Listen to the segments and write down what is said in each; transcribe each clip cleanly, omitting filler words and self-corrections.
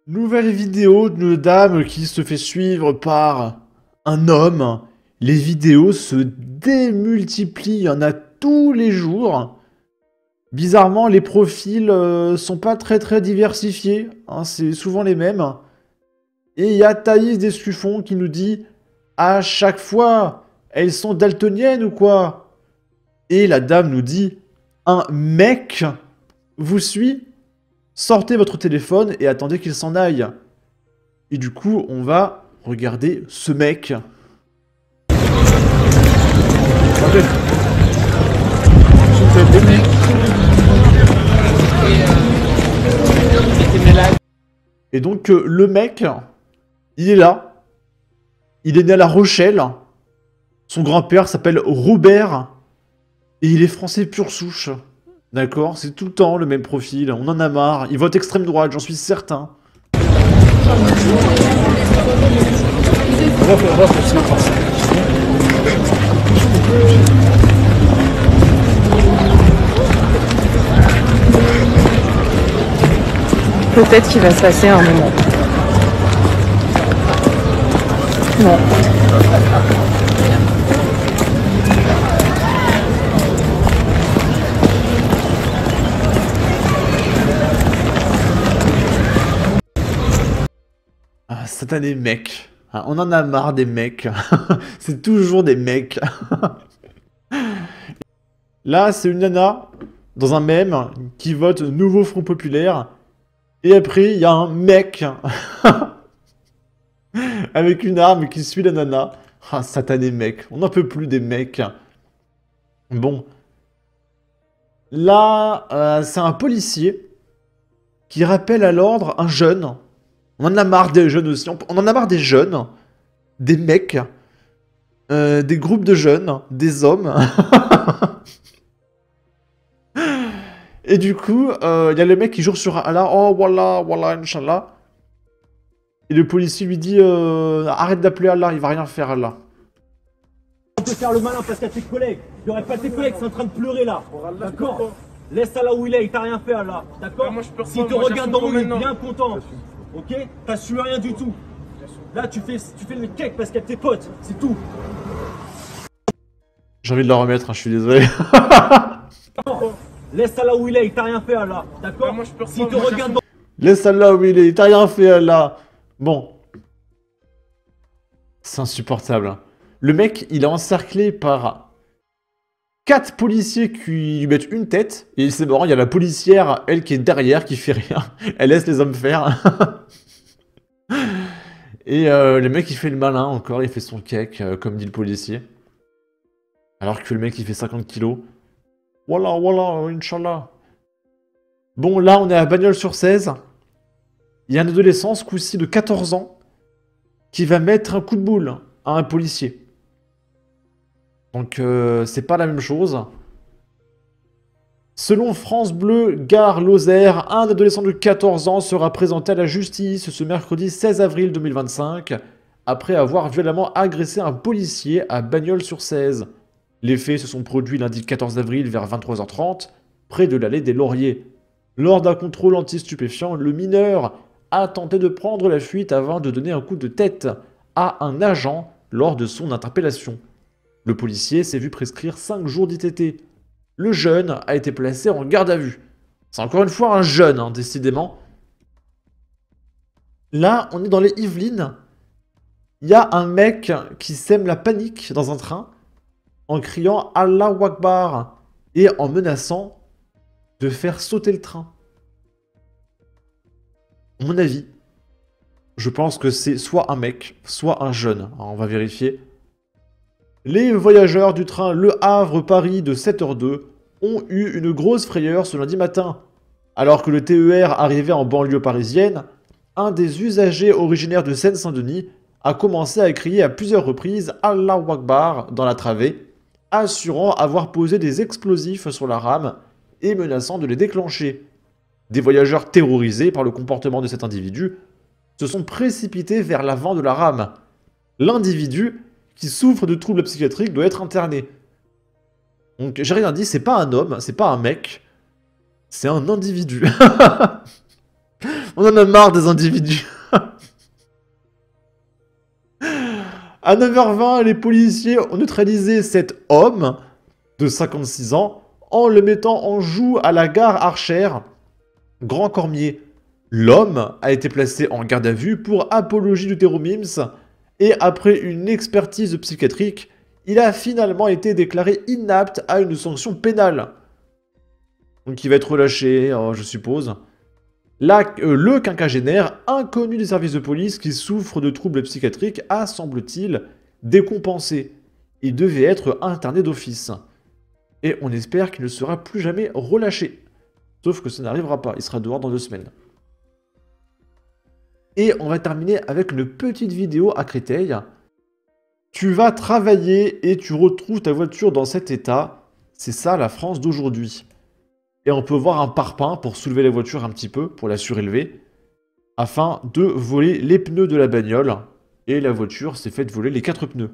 Nouvelle vidéo d'une dame qui se fait suivre par un homme. Les vidéos se démultiplient, il y en a tous les jours. Bizarrement, les profils sont pas très diversifiés, hein, c'est souvent les mêmes. Et il y a Thaïs Descuffon qui nous dit à chaque fois, elles sont daltoniennes ou quoi? Et la dame nous dit, un mec vous suit? Sortez votre téléphone et attendez qu'il s'en aille. Et du coup, on va regarder ce mec. Attendez. Et donc, le mec, il est là. Il est né à La Rochelle. Son grand-père s'appelle Robert. Et il est français pure souche. D'accord? C'est tout le temps le même profil. On en a marre. Il vote extrême droite, j'en suis certain. Peut-être qu'il va se passer un moment. Non. Ah, satané mec. Ah, on en a marre des mecs. C'est toujours des mecs. Là, c'est une nana dans un mème qui vote Nouveau Front Populaire. Et après, il y a un mec avec une arme qui suit la nana. Ah, satané mec. On n'en peut plus des mecs. Bon. Là, c'est un policier qui rappelle à l'ordre un jeune. On en a marre des jeunes aussi. On en a marre des jeunes, des mecs, des groupes de jeunes, des hommes. Et du coup, il y a le mec qui jure sur Allah. Oh, voilà, Inch'Allah. Et le policier lui dit arrête d'appeler Allah, il va rien faire Allah. On peut faire le malin parce qu'il y a tes collègues. Il n'y aurait pas tes collègues, c'est en train de pleurer là. D'accord? Laisse Allah où il est, il t'a rien fait Allah. D'accord? S'il te regarde dans l'eau, il est bien content. Ok? T'as su rien du tout. Là, tu fais le cake parce qu'il y a tes potes, c'est tout. J'ai envie de la remettre, hein, je suis désolé. Laisse Allah où il est, il t'a rien fait Allah. D'accord? S'il te regarde dans Laisse Allah où il est, t'as rien fait Allah. Bon. C'est insupportable. Hein. Le mec, il est encerclé par 4 policiers qui lui mettent une tête. Et c'est marrant, il y a la policière, elle qui est derrière, qui fait rien. Elle laisse les hommes faire. Et le mec, il fait le malin encore, il fait son cake, comme dit le policier. Alors que le mec, il fait 50 kilos. Voilà, Inch'Allah. Bon, là, on est à Bagnols-sur-Cèze. Il y a un adolescent, ce coup-ci de 14 ans, qui va mettre un coup de boule à un policier. Donc, c'est pas la même chose. Selon France Bleu, Gare Lozère, un adolescent de 14 ans sera présenté à la justice ce mercredi 16 avril 2025, après avoir violemment agressé un policier à Bagnols-sur-Cèze. Les faits se sont produits lundi 14 avril vers 23h30, près de l'allée des Lauriers. Lors d'un contrôle anti-stupéfiant, le mineur a tenté de prendre la fuite avant de donner un coup de tête à un agent lors de son interpellation. Le policier s'est vu prescrire 5 jours d'ITT. Le jeune a été placé en garde à vue. C'est encore une fois un jeune, hein, décidément. Là, on est dans les Yvelines. Il y a un mec qui sème la panique dans un train en criant « Allahu Akbar » et en menaçant de faire sauter le train. À mon avis, je pense que c'est soit un mec, soit un jeune. Alors, on va vérifier. Les voyageurs du train Le Havre-Paris de 7h02 ont eu une grosse frayeur ce lundi matin. Alors que le TER arrivait en banlieue parisienne, un des usagers originaires de Seine-Saint-Denis a commencé à crier à plusieurs reprises « Allahu Akbar » dans la travée, assurant avoir posé des explosifs sur la rame et menaçant de les déclencher. Des voyageurs terrorisés par le comportement de cet individu se sont précipités vers l'avant de la rame. L'individu, qui souffre de troubles psychiatriques, doit être interné. Donc j'ai rien dit, c'est pas un homme, c'est pas un mec, c'est un individu. On en a marre des individus. À 9h20, les policiers ont neutralisé cet homme de 56 ans en le mettant en joue à la gare Archère, Grand Cormier. L'homme a été placé en garde à vue pour apologie du terrorisme et après une expertise psychiatrique, il a finalement été déclaré inapte à une sanction pénale. Donc il va être relâché, je suppose. Là, le quinquagénaire, inconnu des services de police qui souffre de troubles psychiatriques, a, semble-t-il, décompensé. Il devait être interné d'office. Et on espère qu'il ne sera plus jamais relâché. Sauf que ça n'arrivera pas, il sera dehors dans 2 semaines. Et on va terminer avec une petite vidéo à Créteil. Tu vas travailler et tu retrouves ta voiture dans cet état. C'est ça la France d'aujourd'hui. Et on peut voir un parpaing pour soulever la voiture un petit peu, pour la surélever, afin de voler les pneus de la bagnole. Et la voiture s'est faite voler les 4 pneus.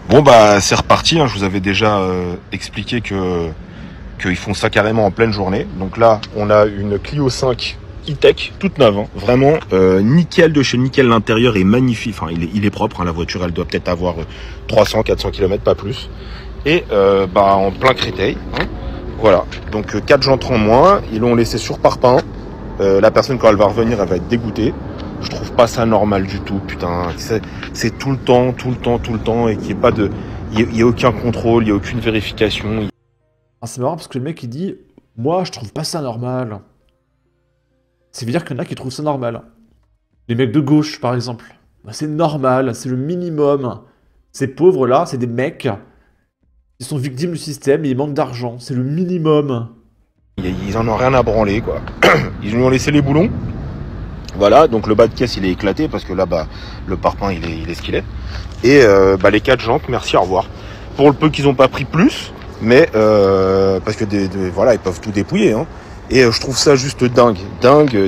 Bon bah c'est reparti, hein. Je vous avais déjà expliqué qu'ils font ça carrément en pleine journée. Donc là on a une Clio 5 e-tech, toute neuve, hein. Vraiment nickel de chez nickel, l'intérieur est magnifique, enfin il est propre, hein. La voiture elle doit peut-être avoir 300-400 km, pas plus. Et bah en plein Créteil, hein. Voilà, donc 4 jantres en moins, ils l'ont laissé sur parpaing. La personne quand elle va revenir elle va être dégoûtée. Je trouve pas ça normal du tout, putain. C'est tout le temps, et qu'il n'y ait pas de... Il n'y a aucun contrôle, il n'y a aucune vérification. Ah, c'est marrant parce que le mec il dit « Moi je trouve pas ça normal ». Ça veut dire qu'il y en a qui trouvent ça normal. Les mecs de gauche par exemple. Bah, c'est normal, c'est le minimum. Ces pauvres là, c'est des mecs. Ils sont victimes du système et ils manquent d'argent. C'est le minimum. Ils en ont rien à branler, quoi. Ils lui ont laissé les boulons. Voilà, donc le bas de caisse il est éclaté parce que là bah le parpaing il est ce qu'il est. Et bah les 4 jantes, merci, au revoir. Pour le peu qu'ils n'ont pas pris plus, mais parce que voilà, ils peuvent tout dépouiller, hein. Et je trouve ça juste dingue.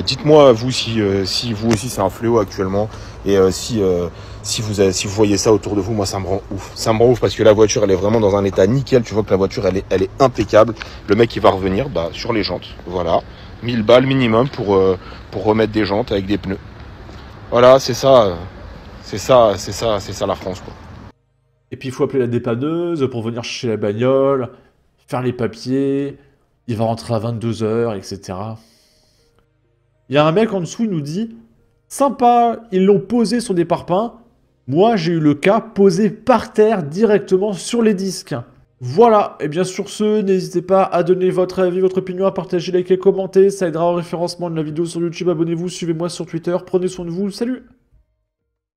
Dites-moi vous si vous aussi c'est un fléau actuellement. Et si vous voyez ça autour de vous, moi ça me rend ouf. Ça me rend ouf parce que la voiture elle est vraiment dans un état nickel. Tu vois que la voiture elle est impeccable. Le mec il va revenir bah sur les jantes. Voilà. 1000 balles minimum pour remettre des jantes avec des pneus. Voilà, c'est ça la France, quoi. Et puis il faut appeler la dépanneuse pour venir chercher la bagnole, faire les papiers, il va rentrer à 22h, etc. Il y a un mec en dessous, il nous dit « Sympa, ils l'ont posé sur des parpaings. Moi, j'ai eu le cas posé par terre directement sur les disques. » Voilà, et bien sur ce, n'hésitez pas à donner votre avis, votre opinion, à partager, liker, commenter, ça aidera au référencement de la vidéo sur YouTube, abonnez-vous, suivez-moi sur Twitter, prenez soin de vous, salut!